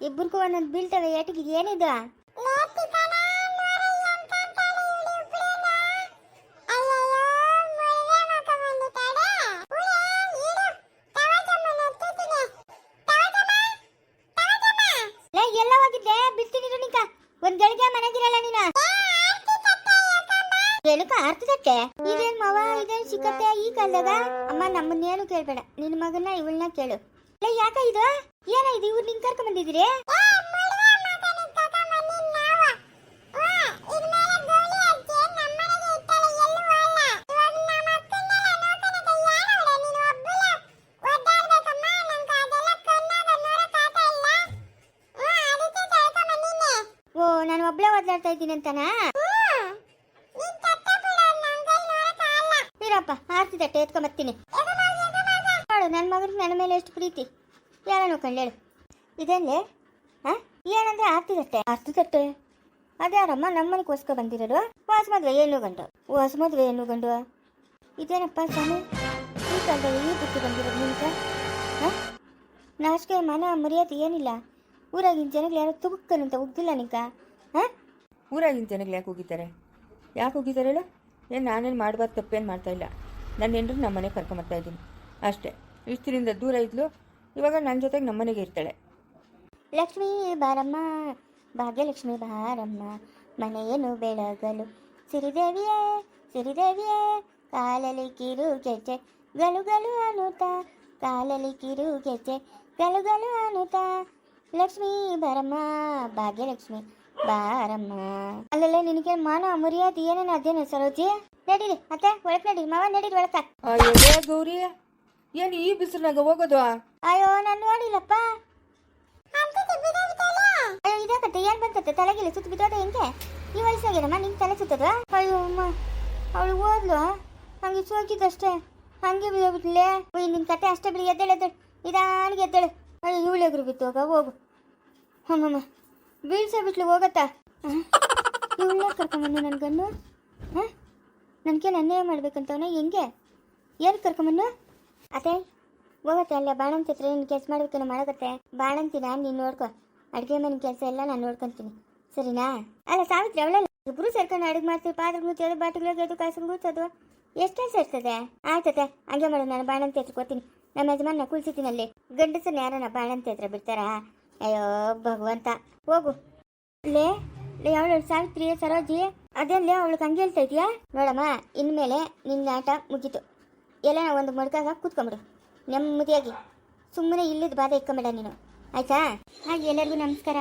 ಇಬ್ಬರಿಗೂ ಒಂದೊಂದು ಬೀಳ್ತವೆ ಏಟಿಗೆ ಏನಿದು ಎಲ್ಲ ಹೋಗಿದ್ದೆ ಬಿಡ್ತೀನಿ ನಿಕ ಒಂದ್ ಗಳಿಗೆ ಮನೆಗಿರಲ್ಲ ನೀನು ಏನಕ್ಕ ಅರ್ಥದಕ್ಕೆ ಇದೇನ್ ಮವ ಇದೇನ್ ಸಿಕ್ಕತ್ತೆ ಈ ಕಾಲದಾಗ ಅಮ್ಮ ನಮ್ಮನ್ನೇನು ಕೇಳ್ಬೇಡ ನಿನ್ನ ಮಗನ್ನ ಇವಳನ್ನ ಕೇಳು ಯಾಕ ಇದು ಏನ ಇದು ಇವ್ರು ನಿಂಗೆ ಕರ್ಕೊಂಡ್ ಬಂದಿದ್ದೀರಿ ಓ ನಾನು ಒಬ್ಳೆ ಓದ್ಲಾಡ್ತಾ ಇದ್ದೀನಿ ಅಂತಾನಾ ಇರಪ್ಪ ಆರ್ತಿ ತಟ್ಟೆ ಎತ್ಕೊಂಬರ್ತೀನಿ ನೋಡು ನನ್ನ ಮಗನಿಗೆ ನನ್ನ ಮೇಲೆ ಎಷ್ಟು ಪ್ರೀತಿ ಯಾರ ನೋಡ್ಕೊಂಡು ಹೇಳು ಇದೇನೆ ಹಾ ಏನಂದ್ರೆ ಆರ್ತಿ ತಟ್ಟೆ ಅದ್ಯಾರಮ್ಮ ನಮ್ಮನಿಗೋಸ್ಕರ ಬಂದಿರೋದು ಹೊಸ ಮದುವೆ ಏನು ಗಂಡು ಇದೇನಪ್ಪ ಸ್ವಾಮಿ ಈ ಕಾಲದಲ್ಲಿ ಈ ಬುದ್ಧಿ ಬಂದಿರೋದು ನಿಮ್ಗೆ ಹಾಂ ನಾಚಿಕೆ ಮನ ಮರ್ಯಾದೆ ಏನಿಲ್ಲ ಊರಾಗಿನ ಜನಗಳು ಯಾರೋ ತುಗುಕ್ಕನಂತ ಉಗ್ದಿಲ್ಲ ನಿಂಕ ಹಾಂ ಊರಾಗಿನ ಜನಗಳು ಯಾಕೆ ಹೋಗಿದ್ದಾರೆ ಹೇಳು ಏನು ನಾನೇನು ಮಾಡಬಾರ್ದು ತಪ್ಪೇನು ಮಾಡ್ತಾಯಿಲ್ಲ ನನ್ನ ಹೆಂಡ್ರು ನಮ್ಮ ಮನೆಗೆ ಕರ್ಕೊಂಬರ್ತಾ ಇದ್ದೀನಿ ಅಷ್ಟೇ ಇಷ್ಟಿನಿಂದ ದೂರ ಇದ್ಲು ಇವಾಗ ನನ್ನ ಜೊತೆಗೆ ನಮ್ಮ ಮನೆಗೆ ಇರ್ತಾಳೆ ಲಕ್ಷ್ಮೀ ಬಾರಮ್ಮ ಭಾಗ್ಯಲಕ್ಷ್ಮಿ ಬಾರಮ್ಮ ಮನೆಯನ್ನು ಬೆಳಗಲು ಸಿರಿದೇವಿಯೇ ಕಾಲಲಿ ಕಿರು ಗೆಜ್ಜೆ ಗಲು ಅನ್ನುತ್ತಾ ಕಾಲಲಿ ಕಿರು ಗೆಜ್ಜೆ ಗಲು ಅನ್ನುತ್ತಾ ಲಕ್ಷ್ಮೀ ಬಾರಮ್ಮ ಭಾಗ್ಯಲಕ್ಷ್ಮಿ ಬಾರಮ್ಮ ಅಲ್ಲೆಲ್ಲ ನಿನಗೆ ಮಾನ ಮರ್ಯಾದೆ ಏನೇನು ಅದೇನು ಸರೋಜಿ ನಡೀರಿ ಅತ್ತೆ ಒಳಕ್ ನಡೀರಿ ಮಾವ ನಡೀರಿ ಒಳಕ ಅಯ್ಯೋ ಗೌರಿ ಏನು ಈ ಬಿಸಿಲಾಗ ಹೋಗೋದು ಅಯ್ಯೋ ನಾನು ನೋಡಿಲ್ಲಪ್ಪ ಅಯ್ಯೋ ಇದಾಕತ್ತೆ ಏನ್ ಬಂತತ್ತೆ ತಲೆಗಿಲ್ಲ ಸುತ್ತ ಬಿದ್ದೋದ ಹೆಂಗೆ ಈ ವಯಸ್ಸಾಗೇನಮ್ಮ ನಿಂಗೆ ತಲೆ ಸುತ್ತದ ಅಯ್ಯೋ ಅಮ್ಮ ಅವಳು ಓದ್ಲು ಹಂಗೆ ಸೋಕಿದ್ದಷ್ಟೇ ಹಂಗೆ ಬಿದ್ದೋಗ್ಬಿಟ್ಲೆ ನಿನ್ ಕತೆ ಅಷ್ಟೇ ಬಿಡಿ ಎದ್ದೇಳು ನಿಧಾನಿಗೆ ಎದ್ದೇಳು ಅಯ್ಯೋ ಇವಳೆಗ್ರು ಬಿತ್ತು ಹೋಗು ಅಮ್ಮಮ್ಮ ಬೀಳ್ಸಬಿಟ್ಲು ಹೋಗತ್ತಾ ಇವಳನ್ನ ಕರ್ಕೊಂಬಂದು ನನ್ನ ಗಂಡು ಹಾಂ ನನಗೆ ನನ್ನೇ ಮಾಡ್ಬೇಕಂತವನ ಹೆಂಗೆ ಏನು ಕರ್ಕೊಂಬಂದು ಅತ್ತೆ ಹೋಗತ್ತೆ ಅಲ್ಲ ಬಾಣಂತಿ ಹತ್ರ ನಿನ್ನ ಕೆಲಸ ಮಾಡ್ಬೇಕೇನೋ ಮಾಡಕತ್ತೆ ಬಾಣಂತಿನ ನೀನು ನೋಡ್ಕೊ ಅಡುಗೆ ಮನೆ ಕೆಲಸ ಎಲ್ಲ ನಾನು ನೋಡ್ಕೊತೀನಿ ಸರಿನಾ ಅಲ್ಲ ಸಾವಿತ್ರಿ ಅವಳಲ್ಲ ಇಬ್ಬರು ಸೇರ್ಕೊಂಡು ಅಡುಗೆ ಮಾಡ್ತೀವಿ ಪಾತ್ರೆ ಗುಚ್ಚೋದು ಬಾಟಿಗೆ ಅದು ಕಾಸು ಗುಚ್ಚೋದು ಎಷ್ಟು ಸೇರ್ತದೆ ಆಯ್ತತೆ ಹಂಗೆ ಮಾಡು ನಾನು ಬಾಣಂತಿ ಹತ್ರ ಕೂತೀನಿ ನಮ್ಮ ಯಜಮಾನ ಕುಳ್ಸಿತೀನಿ ಅಲ್ಲಿ ಗಂಡಸನ್ನ ಯಾರನ್ನ ಬಾಣಂತಿ ಹತ್ರ ಬಿಡ್ತಾರಾ ಅಯ್ಯೋ ಭಗವಂತ ಹೋಗು ಲೇ ಅವಳು ಸಾವಿತ್ರಿ ಸರೋಜಿ ಅದೇನ್ಲೇ ಅವಳಿಗೆ ಹಂಗೆ ಹೇಳ್ತಾ ಇದೆಯಾ ನೋಡಮ್ಮ ಇನ್ಮೇಲೆ ನಿನ್ನ ಆಟ ಮುಗೀತು ಎಲ್ಲ ಒಂದು ಮಡ್ಕಾಗ ಕೂತ್ಕೊಂಬಿಡು ನೆಮ್ಮದಿಯಾಗಿ ಸುಮ್ಮನೆ ಇಲ್ಲಿದ್ದು ಬಾಧೆ ಇಕ್ಕೊಂಬೇಡ ನೀನು ಆಯ್ತಾ ಹಾಗೆ ಎಲ್ಲರಿಗೂ ನಮಸ್ಕಾರ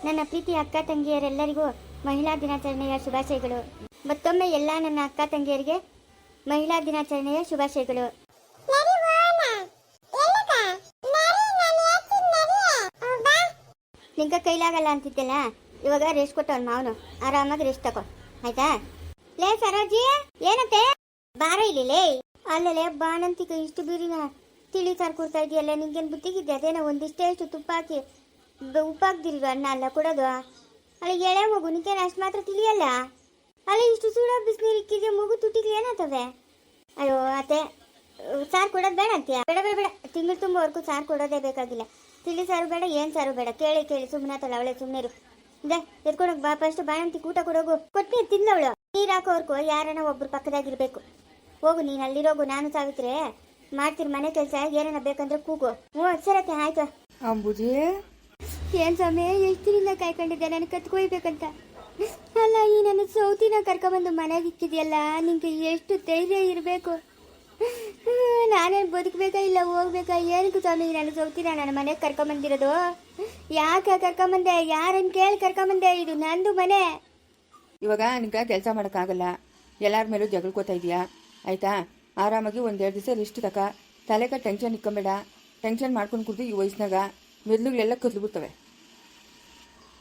ನನ್ನ ಪ್ರೀತಿ ಅಕ್ಕ ತಂಗಿಯರೆಲ್ಲರಿಗೂ ಮಹಿಳಾ ದಿನಾಚರಣೆಯ ಶುಭಾಶಯಗಳು ಮತ್ತೊಮ್ಮೆ ಎಲ್ಲ ನನ್ನ ಅಕ್ಕ ತಂಗಿಯರಿಗೆ ಮಹಿಳಾ ದಿನಾಚರಣೆಯ ಶುಭಾಶಯಗಳು ನಿಂಗೆ ಕೈಲಾಗಲ್ಲ ಅಂತಿದ್ದಲ್ಲ ಇವಾಗ ರೆಸ್ಟ್ ಕೊಟ್ಟವನ್ ಮಾವನು ಆರಾಮಾಗಿ ರೆಸ್ಟ್ ತಗೋ ಆಯ್ತಾ ಲೇ ಸರೋಜಿ ಏನತ್ತೆ ಬಾರ ಇಲ್ಲಿ ಲೇ ಅಲ್ಲಲೇ ಬಾಣಂತಿಕ ಇಷ್ಟು ಬೀರಿನ ತಿಳಿ ಸಾರು ಕೊಡ್ತಾ ಇದೆಯಲ್ಲ ನಿಂಗೇನು ಬುತ್ತಿಗಿದ್ದೆ ಅದೇನೋ ಒಂದಿಷ್ಟೇ ಇಷ್ಟು ತುಪ್ಪ ಹಾಕಿ ಉಪ್ಪಾಗ್ದಿರೋ ಅನ್ನ ಅಲ್ಲ ಕೊಡೋದು ಅಲ್ಲಿ ಎಳೆ ಮಗು ನಿಂಗೇನು ಅಷ್ಟು ಮಾತ್ರ ತಿಳಿಯಲ್ಲ ಅಲ್ಲಿ ಇಷ್ಟು ಸುಡ ಬಿಸಿನೀರು ಇಕ್ಕಿದ್ರೆ ಮಗು ತುಟ್ಟಿಗೆ ಏನಾಗ್ತವೆ ಅಯ್ಯೋ ಅತ್ತೆ ಸಾರು ಕೊಡೋದು ಬೇಡ ಅಂತೀಯ ಬೇಡ ತಿಂಗಳು ತುಂಬವರೆಗೂ ಸಾರು ಕೊಡೋದೇ ಬೇಕಾಗಿಲ್ಲ ತಿಳಿ ಸಾರು ಬೇಡ ಏನು ಸಾರು ಬೇಡ ಕೇಳಿ ಸುಮ್ಮನೆ ಅವಳೆ ಸುಮ್ಮನೆ ಇದೆ ಎತ್ಕೊಳಕ್ ಬಾ ಫಸ್ಟ್ ಬಾಣಂತಿ ಊಟ ಕೊಡೋಗು ಕೊಟ್ಟು ತಿನ್ಲವಳು ನೀರು ಹಾಕೋರ್ಗು ಯಾರನ್ನ ಒಬ್ರು ಪಕ್ಕದಾಗಿರ್ಬೇಕು ಹೋಗು ನೀನು ಅಲ್ಲಿರೋಗು ನಾನು ಸಾವಿತ್ರೆ ಮಾಡ್ತೀನಿ ಮನೆ ಕೆಲಸ ಏನೇನ ಬೇಕಂದ್ರೆ ಕೂಗು ಹ್ಞೂ ಸರತ್ತೆ ಆಯ್ತು ಅಂಬುಜಿ ಏನ್ ಸ್ವಾಮಿ ಎಷ್ಟು ದಿನ ಕಾಯ್ಕೊಂಡಿದ್ದೆ ನನಗೆ ಕತ್ಕೊಯ್ಬೇಕಂತ ಅಲ್ಲ ಈ ನನ್ನ ಸೌತಿನ ಕರ್ಕೊಂಬಂದು ಮನೆಗೆ ಇಕ್ಕಿದ್ಯಲ್ಲ ನಿಂಗೆ ಎಷ್ಟು ಧೈರ್ಯ ಇರಬೇಕು ನಾನೇನು ಬದುಕಬೇಕಾ ಇಲ್ಲ ಹೋಗ್ಬೇಕಾ ಏನಕ್ಕೆ ಸ್ವಾಮಿ ನನ್ನ ಸೌತಿನ ನನ್ನ ಮನೆಗೆ ಕರ್ಕೊಂಬಂದಿರೋದು ಯಾಕೆ ಕರ್ಕೊಂಬಂದೆ ಯಾರನ್ನು ಕೇಳಿ ಕರ್ಕೊಂಬಂದೆ ಇದು ನಂದು ಮನೆ ಇವಾಗ ನಿಂಗೆ ಕೆಲಸ ಮಾಡೋಕ್ಕಾಗಲ್ಲ ಎಲ್ಲರ ಮೇಲೂ ಜಗಳ್ಕೋತಾ ಇದೆಯಾ ಆಯಿತಾ ಆರಾಮಾಗಿ ಒಂದೆರಡು ದಿವಸ ರೆಸ್ಟ್ ತಕ ತಲೆಗೆ ಟೆನ್ಷನ್ ಇಕ್ಕೊಂಬೇಡ ಟೆನ್ಷನ್ ಮಾಡ್ಕೊಂಡು ಕುಡ್ದು ಈ ವಯಸ್ಸಿನಾಗ ಮೆದುಳುಗಳೆಲ್ಲ ಕದ್ಲುಬಿಡ್ತವೆ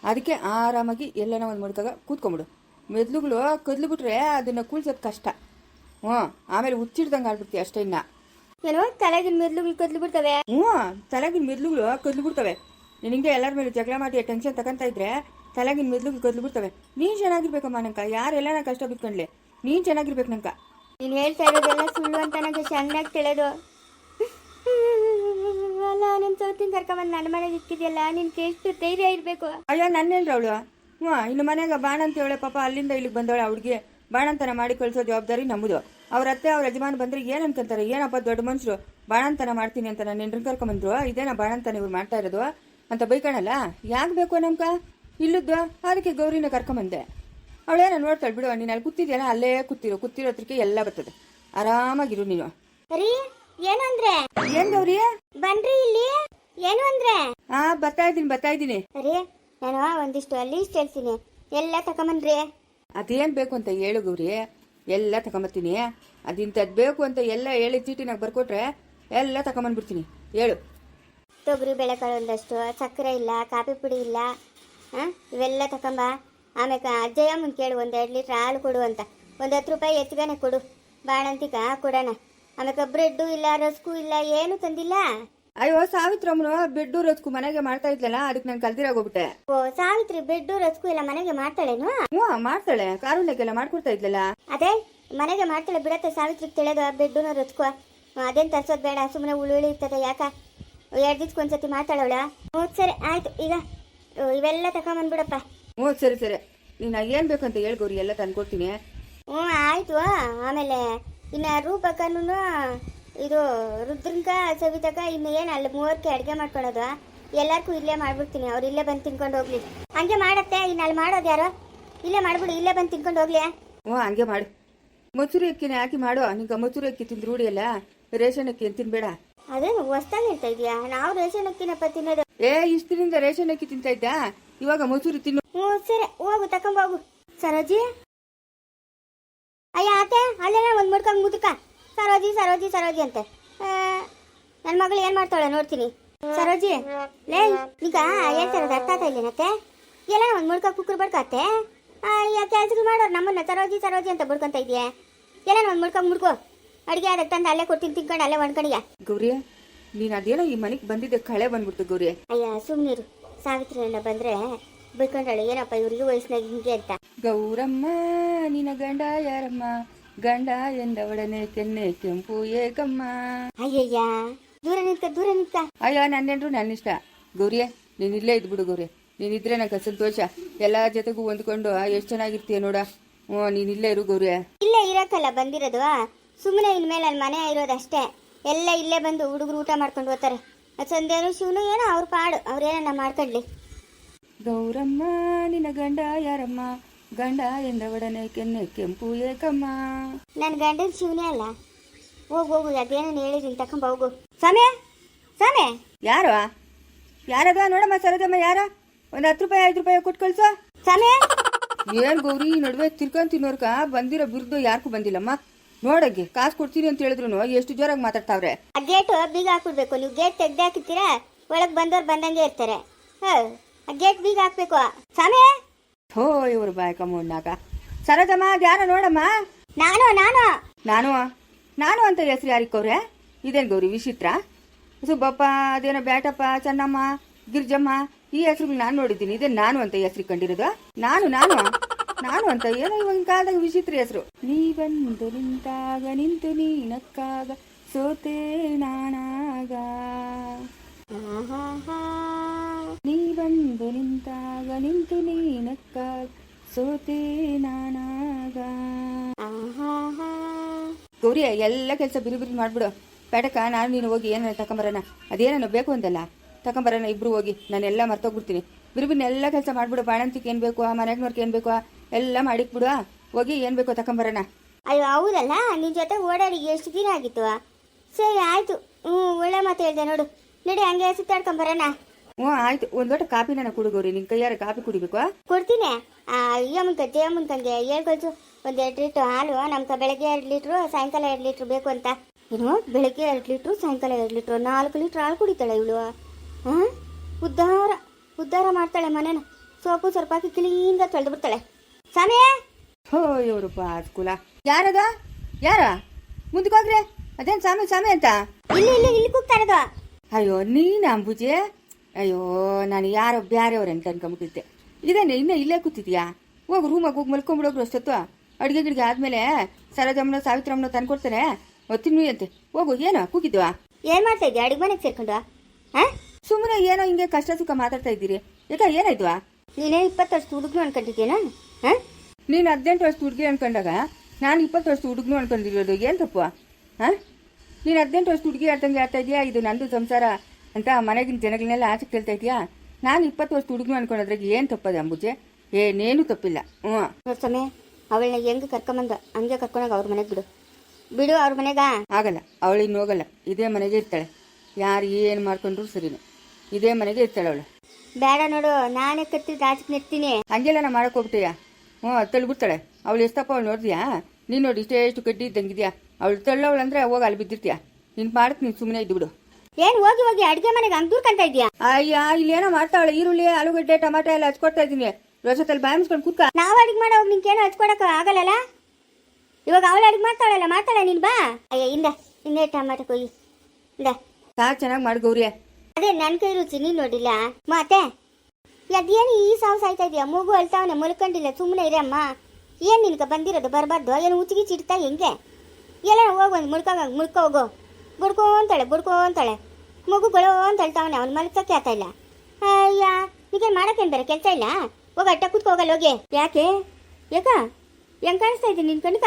ಅದಕ್ಕೆ ಆರಾಮಾಗಿ ಎಲ್ಲನ ಒಂದು ಮಡ್ಕಾಗ ಕೂತ್ಕೊಂಬಿಡು ಮೆದುಳುಗಳು ಕದ್ಲುಬಿಟ್ರೆ ಅದನ್ನು ಕೂಳ್ಸೋದು ಕಷ್ಟ ಆಮೇಲೆ ಹುಚ್ಚಿಡ್ದಂಗೆ ಆಡ್ಬಿಡ್ತೀವಿ ಅಷ್ಟೇ ಇನ್ನ ಏನೋ ತಲೆಗಿನ ಮೆದುಳುಗಳು ಕದ್ಲುಬಿಡ್ತವೆ ತಲೆಗಿನ ಮೆದುಳುಗಳು ಕದ್ಲುಬಿಡ್ತವೆ ನಿನಗೆ ಎಲ್ಲರ ಮೇಲೆ ಜಗಳ ಮಾಡಿ ಟೆನ್ಷನ್ ತಗೊಂತ ಇದ್ರೆ ತಲೆಗಿನ ಮೆದುಳುಗಳು ಕದ್ಲುಬಿಡ್ತವೆ ನೀನು ಚೆನ್ನಾಗಿರ್ಬೇಕಮ್ಮ ನಂಕ ಯಾರೆಲ್ಲ ಕಷ್ಟ ಬಿತ್ಕೊಂಡ್ಲೆ ನೀನು ಚೆನ್ನಾಗಿರ್ಬೇಕು ನಂಕ ನೀನು ಹೇಳ್ತಾ ಇರೋದೆಲ್ಲ ಸುಳ್ಳು ಅಂತ ನನಗೆ ಚೆನ್ನಾಗಿ ತಿಳಿದು ಅಲ್ಲ ನಿನ್ ಸೌತಿನ ಕರ್ಕೊಂಬಂದು ನನ್ನ ಮನೆಗೆ ಇಕ್ಕಿದೆಯಲ್ಲ ನಿನ್ಗೆ ಎಷ್ಟು ಧೈರ್ಯ ಇರಬೇಕು. ಅಯ್ಯೋ ನನ್ನೇನ್ರಿ ಅವಳು ಹ್ಞೂ ಇನ್ನು ಮನೆಗೆ ಬಾಣ ಅಂತ ಹೇಳಿ ಪಾಪ ಅಲ್ಲಿಂದ ಇಲ್ಲಿಗೆ ಬಂದವಳೆ ಅವ್ಳಿಗೆ ಬಾಣಂತನ ಮಾಡಿ ಕಳಿಸೋ ಜವಾಬ್ದಾರಿ ನಮ್ಮದು. ಅವ್ರ ಅತ್ತೆ ಅವ್ರ ಯಜಮಾನ ಬಂದ್ರೆ ಏನು ಅನ್ಕೊಂತಾರೆ, ಏನಪ್ಪ ದೊಡ್ಡ ಮನುಷ್ಯರು ಬಾಣಂತನ ಮಾಡ್ತೀನಿ ಅಂತ ನಾನು ನೆಂಟ್ರನ್ನ ಕರ್ಕೊಂಬಂದ್ರು, ಇದೇನಾ ಬಾಣಂತನ ಇವ್ರು ಮಾಡ್ತಾ ಇರೋದು ಅಂತ ಬೈಕಣಲ್ಲ. ಯಾಕೆ ಬೇಕು ನಮ್ಕ ಇಲ್ಲದ್ದು, ಅದಕ್ಕೆ ಗೌರಿನ ಕರ್ಕೊಂಬಂದೆ. ಅವಳೇನ ನೋಡ್ತಾಳೆ ಬಿಡು, ನೀನು ಅಲ್ಲಿ ಕೂತಿದ್ಯಲ್ಲ ಅಲ್ಲೇ ಕೂತಿರೋದ್ರಿಗೆ ಎಲ್ಲ ಬರ್ತದೆ, ಆರಾಮಾಗಿರು ನೀನು. ರೀ ಏನು ಅಂದ್ರೆ ಏನ್ ಗೌರಿ ಬನ್ರಿ ಇಲ್ಲಿ. ಏನು ಅಂದ್ರೆ ಬರ್ತಾ ಇದ್ದೀನಿ ರೀ, ನಾನು ಒಂದಿಷ್ಟು ಲೀಸ್ಟ್ ಹೇಳ್ತೀನಿ, ಎಲ್ಲ ತಗೊಂಬನ್ರಿ. ಅದೇನು ಬೇಕು ಅಂತ ಹೇಳು ಗೌರಿ, ಎಲ್ಲ ತಗೊಂಬತ್ತೀನಿ. ಅದಿಂತದ್ ಬೇಕು ಅಂತ ಎಲ್ಲ ಹೇಳಿ ಚೀಟಿನಾಗ ಬರ್ಕೊಟ್ರೆ ಎಲ್ಲ ತಗೊಂಬಂದ್ಬಿಡ್ತೀನಿ, ಹೇಳು. ತೊಗರಿ ಬೇಳೆಕಾಳು ಒಂದಷ್ಟು, ಸಕ್ಕರೆ ಇಲ್ಲ, ಕಾಫಿ ಪುಡಿ ಇಲ್ಲ, ಇವೆಲ್ಲ ತಗೊಂಬ. ಆಮೇಲೆ ಅಜ್ಜಯ್ಯಮ್ಮನ ಕೇಳು 1-2 ಲೀಟ್ರ್ ಹಾಲು ಕೊಡು ಅಂತ, 10 ರೂಪಾಯಿ ಹೆಚ್ಚಿಗೆನೆ ಕೊಡು, ಬಾಣಂತಿಕ ಕೊಡೋಣ. ಆಮೇಲೆ ಬ್ರೆಡ್ಡು ಇಲ್ಲ, ರಸ್ಕು ಇಲ್ಲ, ಏನು ತಂದಿಲ್ಲ. ಅಯ್ಯೋ ಸಾವಿತ್ರಮ್ಮನು ಬೆಡ್ಡು ರಸ್ಕು ಮನೆಗೆ ಮಾಡ್ತಾ ಇದ್ಲಲ್ಲ, ಅದಕ್ಕೆ ನಾನು ಕಲ್ದಿರಾಗೋಗ್ಬಿಟ್ಟೆ. ಓ ಸಾವಿತ್ರಿ ಬೆಡ್ಡು ರಸ್ಕು ಎಲ್ಲ ಮನೆಗೆ ಮಾಡ್ತಾಳೇನು? ಹ್ಞೂ ಮಾಡ್ತಾಳೆ, ಕಾರುಣ್ಯಕ್ಕೆಲ್ಲ ಮಾಡ್ಕೊಡ್ತಾ ಇದ್ಲಲ್ಲ. ಅದೇ ಮನೆಗೆ ಮಾಡ್ತಾಳೆ ಬಿಡತ್ತೆ ಸಾವಿತ್ರಿಗೆ ತಿಳಿಯೋದು ಬೆಡ್ಡುನ ರಸ್ಕು. ಅದೇನು ತರ್ಸೋದು ಬೇಡ, ಸುಮ್ಮನೆ ಉಳುಳಿ ಇರ್ತದೆ. ಯಾಕ 2 ದಿವ್ಸಕ್ಕೆ ಒಂದ್ಸತಿ ಮಾಡ್ತಾಳವಳ. ಹ್ಞೂ ಸರಿ ಆಯ್ತು, ಈಗ ಇವೆಲ್ಲ ತಗೊಂಬಂದ್ಬಿಡಪ್ಪ. ಹ್ಞೂ ಸರಿ ನೀನು ಏನು ಬೇಕಂತ ಹೇಳಿ ಗೌರಿ, ಎಲ್ಲ ತಂದ್ಕೊಡ್ತೀನಿ. ಹ್ಞೂ ಆಯಿತು. ಆಮೇಲೆ ಇನ್ನು ರೂಪಕ್ಕನೂ ಇದು ರುದ್ರಂಕ ಸವಿತಕ ಇನ್ನು ಏನು ಅಲ್ಲಿ 3ಕ್ಕೆ ಅಡುಗೆ ಮಾಡ್ಕೊಳೋದು, ಎಲ್ಲರಿಗೂ ಇಲ್ಲೇ ಮಾಡ್ಬಿಡ್ತೀನಿ, ಅವ್ರು ಇಲ್ಲೇ ಬಂದು ತಿನ್ಕೊಂಡು ಹೋಗ್ಲಿ. ಹಂಗೆ ಮಾಡತ್ತೆ. ಇನ್ನು ಅಲ್ಲಿ ಮಾಡೋದು ಯಾರೋ ಇಲ್ಲೇ ಮಾಡ್ಬಿಡು, ಇಲ್ಲೇ ಬಂದು ತಿನ್ಕೊಂಡು ಹೋಗ್ಲಿ. ಹ್ಞೂ ಹಂಗೆ ಮಾಡು. ಮೊಸರು ಅಕ್ಕಿನ ಹಾಕಿ ಮಾಡು. ನಿಂಗೆ ಮೊಸರು ಅಕ್ಕಿ ತಿಂದು ರೂಢಿ ಅಲ್ಲ, ರೇಷನ್ ಅಕ್ಕಿ ಅಂತ ತಿನ್ಬೇಡ. ಅದೇನು ಹೊಸ್ತಾಗಿ ಹೇಳ್ತಾ ಇದೆಯಾ? ನಾವು ರೇಷನ್ ಅಕ್ಕಿನಪ್ಪ ತಿನ್ನೋದು. ಇಷ್ಟು ದಿನದಿಂದ ರೇಷನ್ ಅಕ್ಕಿ ತಿಂತಾ ಇದ್ದ, ಇವಾಗ ಮೊಸರು ತಿನ್ನು. ಹ್ಞೂ ಸರಿ ಹೋಗು, ತಕೊಂಬೋಗು. ಸರೋಜಿ ಅಯ್ಯ ಆತೆ ಅಲ್ಲೇನ ಒಂದು ಮುಡ್ಕೊಂಡು ಮುದುಕ ಸರೋಜಿ ಅಂತೆ. ನನ್ನ ಮಗಳು ಏನು ಮಾಡ್ತಾಳೆ ನೋಡ್ತೀನಿ. ಸರೋಜಿ ಲೇ ಈಗ ಹೇಳ್ತಾರದು ಅರ್ಥ ಆಗ್ತಾ ಇಲ್ಲೇನತ್ತೆ? ಎಲ್ಲ ಒಂದು ಮುಡ್ಕ ಕುಕ್ಕರ್ ಬಡ್ಕತ್ತೆ. ಕೆಲಸಗಳು ಮಾಡೋರು ನಮ್ಮನ್ನ ಸರೋಜಿ ಅಂತ ಬಡ್ಕೊಂತ ಇದೆಯಾ? ಎಲ್ಲ ಒಂದು ಮುಡ್ಕೊ ಅಡುಗೆ ಅದಕ್ಕೆ ತಂದು ಅಲ್ಲೇ ಕೊಡ್ತೀನಿ, ತಿನ್ಕೊಂಡು ಅಲ್ಲೇ ಒಣ್ಕಣಿಯ. ಗೌರಿ ನೀನು ಅದೇನೋ ಈ ಮನೆಗೆ ಬಂದಿದ್ದೆ ಕಳೆ ಬಂದ್ಬಿಡ್ತು ಗೌರಿ. ಅಯ್ಯ ಸುಮ್ಮನಿರು, ಸಾವಿತ್ರಿ ಅಣ್ಣ ಬಂದ್ರೆ ಬೈಕೊಂಡಾಳೆ, ಏನಪ್ಪ ಇವ್ರಿಗೆ ವಯಸ್ಸಿನಾಗ ಹಿಂಗೆ ಅಂತ. ಗೌರಮ್ಮ ನಿನ್ನ ಗಂಡ ಯಾರಮ್ಮ, ಗಂಡ ಎಂದವಡನೆ ಕೆನ್ನೆ ಕೆಂಪು ಏಕಮ್ಮ. ಅಯ್ಯಯ್ಯ ದೂರ ನಿಂತ. ಅಯ್ಯ ನನ್ನೇನ್ರು ನನ್ನಿಷ್ಟ ಗೌರಿಯೇ, ನೀನು ಇಲ್ಲೇ ಇದ್ಬಿಡು ಗೌರಿ. ನೀನಿದ್ರೆ ನಂಗೆ ಸಂತೋಷ, ಎಲ್ಲ ಜೊತೆಗೂ ಹೊಂದ್ಕೊಂಡು ಎಷ್ಟು ಚೆನ್ನಾಗಿರ್ತೀಯ ನೋಡ. ಹ್ಞೂ ನೀನು ಇಲ್ಲೇ ಇರು ಗೌರಿ. ಇಲ್ಲೇ ಇರೋಕ್ಕಲ್ಲ ಬಂದಿರೋದು, ಸುಮ್ಮನೆ ಇನ್ಮೇಲೆ ಅಲ್ಲಿ ಮನೆ ಇರೋದಷ್ಟೇ. ಎಲ್ಲ ಇಲ್ಲೇ ಬಂದು ಹುಡುಗರು ಊಟ ಮಾಡ್ಕೊಂಡು ಹೋಗ್ತಾರೆ. ಸಂದೇನು ಶಿವನು ಏನೋ ಅವ್ರ ಪಾಡು, ಅವ್ರೇನ ಮಾಡ್ಕೊಳ್ಳಿ. ಗೌರಮ್ಮ ನಿನ್ನ ಗಂಡ ಯಾರಮ್ಮ, ಗಂಡ ಎಂದವಡನೆ ಕೆನ್ನೆ ಕೆಂಪು ಏಕಮ್ಮ. ನನ್ನ ಗಂಡನ ಶಿವನೇ ಅಲ್ಲ. ಹೋಗು ಅದೇನೇನು ಹೇಳಿದ್ದೀನಿ ತಕೊಂಬ ಹೋಗು. ಸಮಯ ಯಾರದ ನೋಡಮ್ಮ ಸರೋಜಮ್ಮ, ಯಾರ ಒಂದು 10 ರೂಪಾಯಿ 5 ರೂಪಾಯಿ ಕೊಟ್ಟು ಕಳ್ಸೋ. ಸಮಯ ಏನ್ ಗೌರಿ ಈ ನಡುವೆ ತಿರ್ಕೊಂಡ್ ತಿನ್ನೋರ್ಕ ಬಂದಿರೋ ಬಿರುದು ಯಾರಿಗೂ ಬಂದಿಲ್ಲಮ್ಮ. ನೋಡಗ್ಗೆ ಕಾಸು ಕೊಡ್ತೀನಿ ಅಂತ ಹೇಳಿದ್ರು ಎಷ್ಟು ಜೋರಾಗಿ ಮಾತಾಡ್ತಾವ್ರೆ. ಆ ಗೇಟ್ ಬೀಗ ಹಾಕ್ಬಿಡ್ಬೇಕು. ನೀವು ಗೇಟ್ ತೆಗ್ದು ಹಾಕಿರ್ತೀರಾ, ಒಳಗೆ ಬಂದವ್ರು ಬಂದಂಗೆ ಇರ್ತಾರೆ. ಆ ಗೇಟ್ ಬೀಗ ಹಾಕ್ಬೇಕು. ಸಮಯ ಹೋ ಇವ್ರು ಬಾಯಕಮ್ಮನಾಗ ಸರೋಜಮ್ಮ ಯಾರ ನೋಡಮ್ಮ. ನಾನು ಅಂತ ಹೆಸರು ಯಾರಿಕ್ಕವ್ರೆ? ಇದೇನು ಗೌರಿ ವಿಚಿತ್ರ. ಸುಬ್ಬಪ್ಪ, ಅದೇನೋ ಬ್ಯಾಟಪ್ಪ, ಚೆನ್ನಮ್ಮ, ಗಿರ್ಜಮ್ಮ, ಈ ಹೆಸರುಗಳು ನಾನು ನೋಡಿದ್ದೀನಿ. ಇದೇ ನಾನು ಅಂತ ಹೆಸರು ಕಂಡಿರೋದು. ನಾನು ಅಂತ ಏನೋ ಇವಾಗಿನ ಕಾಲದಾಗ ವಿಚಿತ್ರ ಹೆಸರು. ನೀ ಬಂದು ನಿಂತಾಗ ನಿಂತು ನೀ ನಕ್ಕಾಗ ಸೋತೆ ನಾನಾಗ, ನೀ ಬಂದು ನಿಂತಾಗ ನಿಂತು ನೀ ನಕ್ಕಾಗ ಸೋತೆ ನಾನಾಗ. ಗೌರಿ ಎಲ್ಲ ಕೆಲಸ ಬಿರು ಮಾಡ್ಬಿಡು. ಬೇಟಕ ನಾನು ನೀನು ಹೋಗಿ ಏನ ತಕೊಂಬರೋಣ, ಅದೇನೋ ಬೇಕು ಅಂತಲ್ಲ ತಕೊಂಬರೋಣ ಇಬ್ರು ಹೋಗಿ. ನಾನೆಲ್ಲ ಮರ್ತೋಗ್ಬಿಡ್ತೀನಿ. ಬಿರುಬಿನೆಲ್ಲ ಕೆಲಸ ಮಾಡ್ಬಿಡು. ಬಾಣಂತಿಗೆ ಏನು ಬೇಕು, ಮನೆಗ್ನವ್ರಿಗೆ ಏನು ಬೇಕು ಎಲ್ಲ ಮಾಡಿಕ್ಬಿಡು. ಹೋಗಿ ಏನು ಬೇಕೋ ತಕೊಂಬರೋಣ. ಅಯ್ಯೋ ಹೌದಲ್ಲ, ನಿನ್ನ ಜೊತೆ ಓಡಾಡಿ ಎಷ್ಟು ದಿನ ಆಗಿತ್ತು. ಸರಿ ಆಯ್ತು, ಒಳ್ಳೆ ಮಾತು ಹೇಳಿದೆ ನೋಡು. ನಡಿ ಹಂಗೆ ಸುತ್ತಾಡ್ಕೊಂಬರೋಣ. ಹ್ಞೂ ಆಯ್ತು. ಒಂದು ಲೋಟ ಕಾಪಿ ನಾನು ಕುಡು ಗೌರಿ, ನಿನ್ನ ಕೈಯಾರ ಕಾಪಿ ಕುಡಿಬೇಕು. ಕೊಡ್ತೀನಿ. ಜಯಮ್ಮನ್ಕಂಗೆ ಹೇಳ್ಕೊಳ್ಸು. 1-2 ಲೀಟ್ರ್ ಹಾಲು. ನಮ್ಗೆ ಬೆಳಗ್ಗೆ 2 ಲೀಟ್ರು, ಸಾಯಂಕಾಲ 2 ಲೀಟ್ರ್ ಬೇಕು ಅಂತ. ಏನು ಬೆಳಗ್ಗೆ 2 ಲೀಟ್ರು, ಸಾಯಂಕಾಲ 2 ಲೀಟ್ರು, 4 ಲೀಟ್ರ್ ಹಾಲು ಕುಡಿತಾಳೆ ಇವಳು. ಉದ್ಧಾರ ಮಾಡ್ತಾಳೆ ಮನೇನ. ಸೋಪು ಸ್ವಲ್ಪ ಹಾಕಿ ಕ್ಲೀನ್గా ತೊಳೆದು ಬಿಡ್ತಾಳೆ. ಸಮಯ ಹೋ ಇವರು ಸ್ಕೂಲ ಯಾರ ಮುಂದಕ್ಕೋಗ್ರೆ. ಅದೇನು ಸಾಮೆ ಅಂತ ಇಲ್ಲಿ ಕೂಗ್ತಾರದು. ಅಯ್ಯೋ ನೀನು ಅಂಬುಜಿ. ಅಯ್ಯೋ ನಾನು ಯಾರೋ ಬ್ಯಾರೆಯವ್ರು ಅಂತ ಅನ್ಕೊಂಬಿಟ್ಟಿದ್ದೆ. ಇದೇನೆ ಇನ್ನೂ ಇಲ್ಲೇ ಕೂತಿದ್ಯಾ? ಹೋಗು ರೂಮಾಗ ಹೋಗಿ ಮಲ್ಕೊಂಬಿಡೋಗ್ರು ಅಷ್ಟೊತ್ತು. ಅಡುಗೆ ಗಿಡ್ಗೆ ಆದಮೇಲೆ ಸರೋಜಮ್ಮನ ಸಾವಿತ್ರಮ್ಮನ ತಂದ್ಕೊಡ್ತಾನೆ, ತಿನ್ನುವಿ ಅಂತೆ. ಹೋಗು. ಏನೋ ಕೂಗಿದ್ವಾ? ಏನು ಮಾಡ್ತಾ ಇದ್ಯಾ? ಅಡುಗೆ ಮನೆಗೆ ಸೇರ್ಕೊಂಡು ಹಾಂ ಸುಮ್ಮನೆ ಏನೋ ಹಿಂಗೆ ಕಷ್ಟ ಸುಖ ಮಾತಾಡ್ತಾ ಇದ್ದೀರಿ ಯಾಕ ಏನಾಯ್ತು? ನೀನೇ 20 ವರ್ಷದ ಹುಡುಗನು ಅನ್ಕೊಂಡಿದ್ದೀನಾ? ಹಾಂ ನೀನು 18 ವರ್ಷದ ಹುಡುಗಿ ಅನ್ಕೊಂಡಾಗ ನಾನು 20 ವರ್ಷದ ಹುಡುಗನು ಅನ್ಕೊಂಡಿರೋದು ಏನು ತಪ್ಪು? ಹಾಂ ನೀನು 18 ವರ್ಷದ ಹುಡುಗಿ ಆಡ್ತಂಗೆ ಆಡ್ತಾ ಇದೆಯಾ, ಇದು ನಂದು ಸಂಸಾರ ಅಂತ ಮನೆಗಿನ ಜನಗಳನ್ನೆಲ್ಲ ಆಚೆ ಕೇಳ್ತಾ ಇದೆಯಾ? ನಾನು 20 ವರ್ಷದ ಹುಡುಗನು ಅನ್ಕೊಂಡೋದ್ರಾಗ ಏನು ತಪ್ಪದೆ ಅಂಬುಜೆ? ಏನೇನು ತಪ್ಪಿಲ್ಲ. ಹ್ಞೂ ನೋಡಿ ಸಮಯ ಅವಳನ್ನ ಹೆಂಗೆ ಕರ್ಕೊಂಬಂದ ಹಂಗೆ ಕರ್ಕೊಂಡೋಗ ಅವ್ರ ಮನೆಗೆ ಬಿಡು ಅವ್ರ ಮನೆಗ. ಆಗಲ್ಲ, ಅವಳು ಇನ್ನು ಹೋಗಲ್ಲ, ಇದೇ ಮನೆಗೆ ಇರ್ತಾಳೆ. ಯಾರು ಏನು ಮಾಡ್ಕೊಂಡ್ರು ಸರಿನು, ಇದೇ ಮನೆಗೆ ಇರ್ತಾಳೆ ಅವಳು. ಬೇಡ ನೋಡು, ನಾನೇ ಕತ್ತಿದ್ದು ಆಚೆ ನಿರ್ತೀನಿ. ಹಂಗೆಲ್ಲ ನಾ ಮಾಡಕ್ಕೆ ಹೋಗ್ತೀಯಾ? ಹ್ಞೂ ತಳ್ಳಿಬಿಡ್ತಾಳೆ ಅವಳು. ಎಷ್ಟಪ್ಪ ಅವಳು ನೋಡಿದ್ಯಾ? ನೀನು ನೋಡಿ ಇಷ್ಟು ಕಡ್ಡಿ ಇದ್ದಂಗಿದ್ಯಾ. ಅವಳು ತಳ್ಳವಳು ಅಂದರೆ ಹೋಗಿ ಅಲ್ಲಿ ಬಿದ್ದಿರ್ತೀಯ. ನೀನು ಮಾಡಕ್ಕೆ ನೀನು ಸುಮ್ಮನೆ ಇದ್ದು ಬಿಡು. ಏನು ಹೋಗಿ ಅಡುಗೆ ಮನೆಗೆ ಹಂಗೆ ದೂರ್ಕಂತ ಇದೆಯಾ? ಅಯ್ಯ ಇಲ್ಲೇನೋ ಮಾಡ್ತಾವಳೆ, ಈರುಳ್ಳಿ ಆಲೂಗಡ್ಡೆ ಟಮಾಟೆ ಎಲ್ಲ ಹಚ್ಕೊಡ್ತಾ ಇದ್ದೀನಿ. ರಸದಲ್ಲಿ ಬಾಯಿ ಮುಚ್ಕೊಂಡು ಕೂತ್ಕ. ನಾವು ಅಡುಗೆ ಮಾಡೋಗಿ ನಿನ್ಗೇನು ಹಚ್ಕೊಡಕ್ಕೆ ಆಗಲ್ಲಲ್ಲ. ಇವಾಗ ಅವಳು ಅಡುಗೆ ಮಾಡ್ತಾಳೆ ನೀನು ಬಾ. ಅಯ್ಯ ಹಿಂದೆ ಟಮಾಟೆ ಕೊಯ್ಯಿ ಇಂದ ಸಾರು ಚೆನ್ನಾಗಿ ಮಾಡಿ ಗೌರಿಯ. ಅದೇ ನನ್ನ ಕೈ ರುಚಿ ನೀನು ನೋಡಿಲ್ಲ ಮತ್ತೆ. ಅದೇನು ಈ ಸಾವು ಸಾಯ್ತಾ ಇದೆಯಾ? ಮೂಗು ಅಳ್ತಾವನೆ ಮಲ್ಕೊಂಡಿಲ್ಲ, ಸುಮ್ಮನೆ ಇರೇ ಅಮ್ಮ. ಏನು ನಿನ್ಗೆ ಬಂದಿರೋದು ಬರಬಾರ್ದು? ಏನು ಉಚ್ಚಿಗೆ ಚಿಡ್ತಾ ಹೆಂಗೆ? ಎಲ್ಲ ಹೋಗು ಒಂದು ಮುಡ್ಕೊ ಹೋಗು. ಬುಡ್ಕೊಂತಾಳೆ ಮಗುಗಳು ಅಂತ ಹೇಳ್ತಾವನೆ. ಅವ್ನು ಮಲ್ಕಕ್ಕೆ ಆತ ಇಲ್ಲ. ಅಯ್ಯ ಈಗೇನು ಮಾಡೋಕ್ಕೇನು ಬೇರೆ ಕೆಲಸ ಇಲ್ಲ? ಹೋಗ ಅಟ್ಟ ಕೂತ್ಕೊ ಹೋಗಲ್ಲ ಹೋಗಿ. ಯಾಕೆ ಹೆಂಗೆ ಕಾಣಿಸ್ತಾ ಇದ್ದೀನಿ ನಿನ್ ಕಣ್ಕ?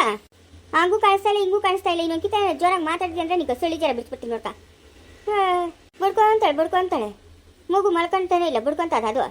ಹಂಗೂ ಕಾಣಿಸ್ತಾ ಇಲ್ಲ ಹಿಂಗೂ ಕಾಣಿಸ್ತಾ ಇಲ್ಲ. ಇನ್ನೊಂದು ಕಿತ್ತ ಜೋರಾಗಿ ಮಾತಾಡಿದೆ ಅಂದರೆ ನಿಂಗೆ ಸಳಿ ಜರ ಬಿಡ್ಸ್ಬಿಡ್ತೀನಿ ನೋಡ್ಕ. ಬುಡ್ಕೊಂತಾಳೆ ಮಗು ಮಲ್ಕೊಂತಾನೆ ಇಲ್ಲ, ಬುಡ್ಕೊಂತದ ಅದು.